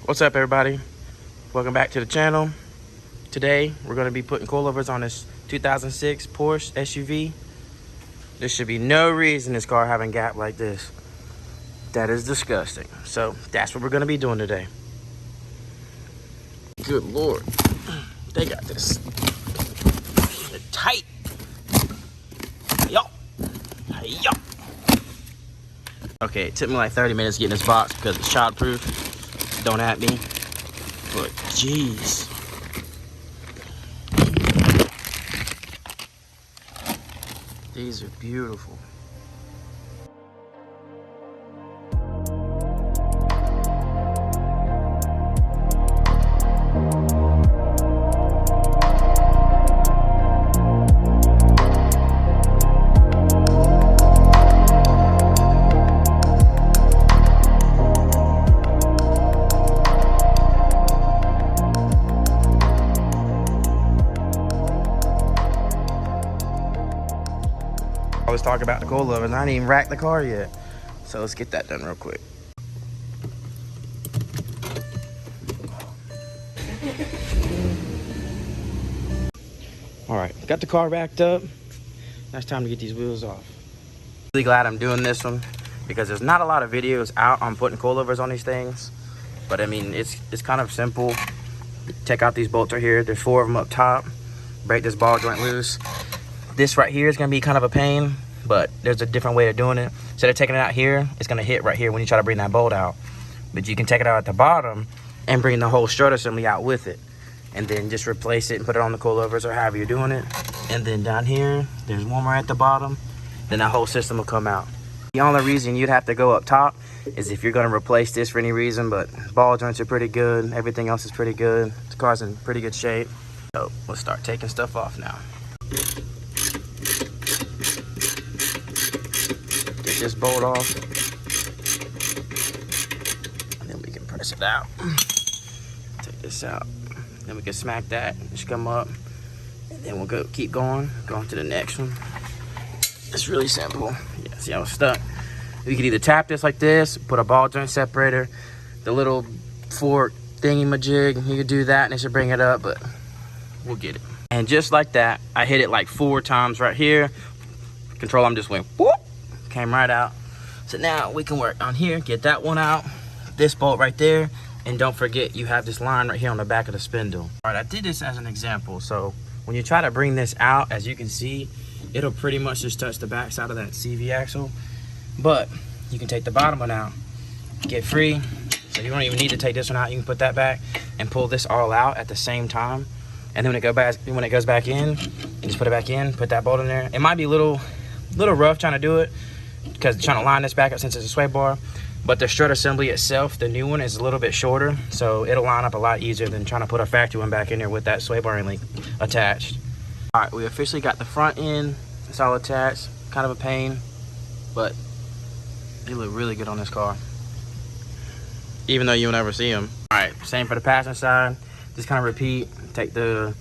What's up, everybody? Welcome back to the channel. Today we're going to be putting coilovers on this 2006 Porsche SUV. There should be no reason this car having a gap like this. That is disgusting. So that's what we're going to be doing today. Good Lord, they got this tight. Yo. Yo. Okay, it took me like 30 minutes getting this box because it's childproof. Don't at me. But jeez. These are beautiful. I was talking about the coilovers. I didn't even rack the car yet. So let's get that done real quick. All right, got the car racked up. Now it's time to get these wheels off. Really glad I'm doing this one because there's not a lot of videos out on putting coilovers on these things. But I mean, it's kind of simple. Take out these bolts right here. There's 4 of them up top. Break this ball joint loose. This right here is gonna be kind of a pain, but there's a different way of doing it. Instead of taking it out here, it's gonna hit right here when you try to bring that bolt out. But you can take it out at the bottom and bring the whole strut assembly out with it. And then just replace it and put it on the coilovers or however you're doing it. And then down here, there's one more at the bottom. Then that whole system will come out. The only reason you'd have to go up top is if you're gonna replace this for any reason, but ball joints are pretty good. Everything else is pretty good. The car's in pretty good shape. So let's start taking stuff off now. Get this bolt off, and then we can press it out. Take this out, then we can smack that. Just come up, and then we'll keep going to the next one. It's really simple. Yeah, see how it's stuck? You can either tap this like this, put a ball joint separator, the little fork thingy-majig. You could do that, and it should bring it up, but we'll get it. And just like that, I hit it like 4 times right here. Control arm just went whoop. Came right out. So now we can work on here, get that one out, this bolt right there, and don't forget you have this line right here on the back of the spindle. All right, I did this as an example. So when you try to bring this out, as you can see, it'll pretty much just touch the back side of that CV axle. But you can take the bottom one out, get free. So you don't even need to take this one out. You can put that back and pull this all out at the same time. And then when it goes back in, you just put it back in, put that bolt in there. It might be a little rough trying to do it, because trying to line this back up since it's a sway bar, but the strut assembly itself, the new one, is a little bit shorter, so it'll line up a lot easier than trying to put a factory one back in there with that sway bar link attached. All right, we officially got the front end. It's all attached. Kind of a pain, but they look really good on this car, even though you'll never see them. All right, same for the passenger side. Just kind of repeat. Take the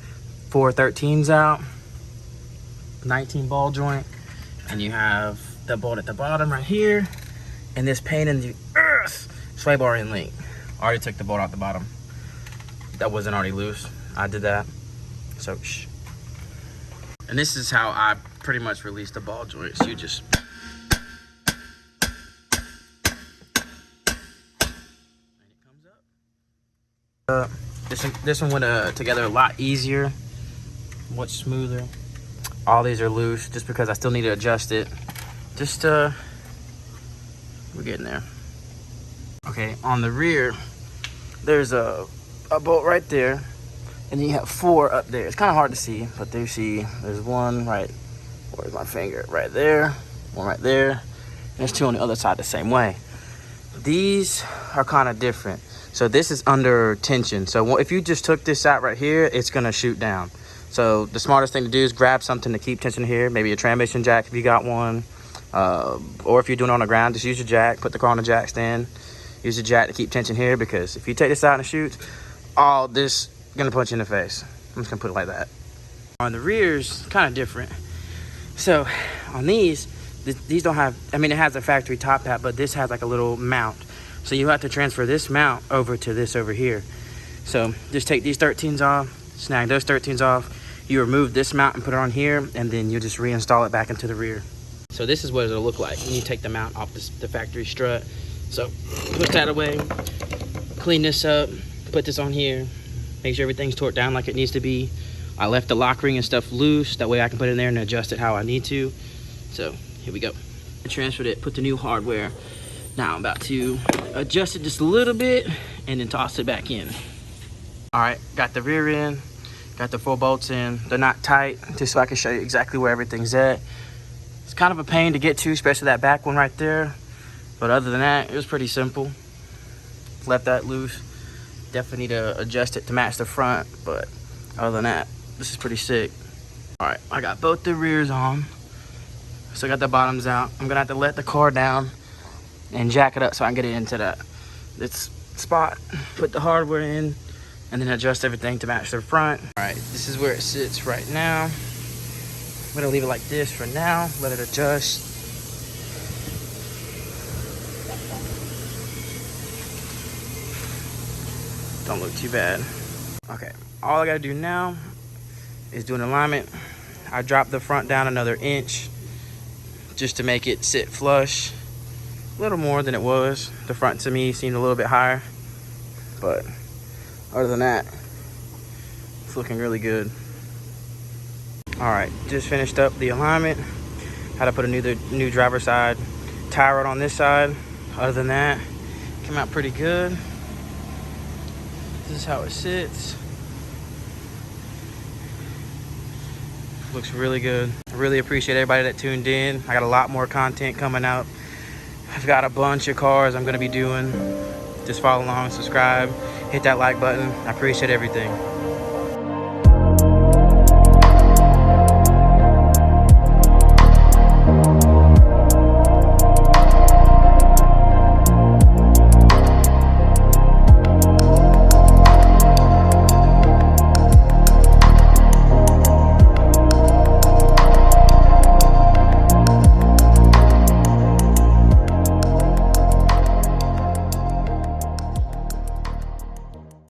4 13s out, 19 ball joint, and you have the bolt at the bottom right here, and this pain in the earth sway bar in link. Already took the bolt out the bottom. That wasn't already loose. I did that. So shh. And this is how I pretty much release the ball joints. You just and it comes up. This one went together a lot easier, much smoother. All these are loose just because I still need to adjust it. Just we're getting there. Okay, on the rear, there's a bolt right there, and then you have 4 up there. It's kind of hard to see, but there you see, there's one right, where's my finger? Right there, one right there, and there's 2 on the other side the same way. These are kind of different. So this is under tension. So if you just took this out right here, it's gonna shoot down. So the smartest thing to do is grab something to keep tension here, maybe a transmission jack if you got one, or if you're doing it on the ground, just use your jack, put the car on the jack stand, use the jack to keep tension here, because if you take this out and it shoots, all this gonna punch you in the face. I'm just gonna put it like that. On the rears, kind of different. So on these don't have, I mean, it has a factory top hat, but this has like a little mount. So you have to transfer this mount over to this over here. So just take these 13s off, snag those 13s off. You remove this mount and put it on here, and then you just reinstall it back into the rear. So this is what it'll look like when you take the mount off the factory strut. So put that away, clean this up, put this on here, make sure everything's torqued down like it needs to be. I left the lock ring and stuff loose, that way I can put it in there and adjust it how I need to. So here we go. I transferred it, put the new hardware. Now I'm about to adjust it just a little bit and then toss it back in. All right, got the rear in, got the 4 bolts in. They're not tight, just so I can show you exactly where everything's at. It's kind of a pain to get to, especially that back one right there. But other than that, it was pretty simple. Left that loose. Definitely need to adjust it to match the front, but other than that, this is pretty sick. All right, I got both the rears on. Still got the bottoms out. I'm gonna have to let the car down and jack it up so I can get it into this spot, put the hardware in, and then adjust everything to match the front. All right, this is where it sits right now. I'm gonna leave it like this for now, let it adjust. Don't look too bad. Okay, all I gotta do now is do an alignment. I dropped the front down another inch just to make it sit flush. A little more than it was. The front to me seemed a little bit higher, but other than that, it's looking really good. All right, just finished up the alignment. Had to put a new driver side tie rod on this side. Other than that, came out pretty good. This is how it sits. Looks really good. I really appreciate everybody that tuned in. I got a lot more content coming out. I've got a bunch of cars I'm gonna be doing. Just follow along, subscribe, hit that like button. I appreciate everything.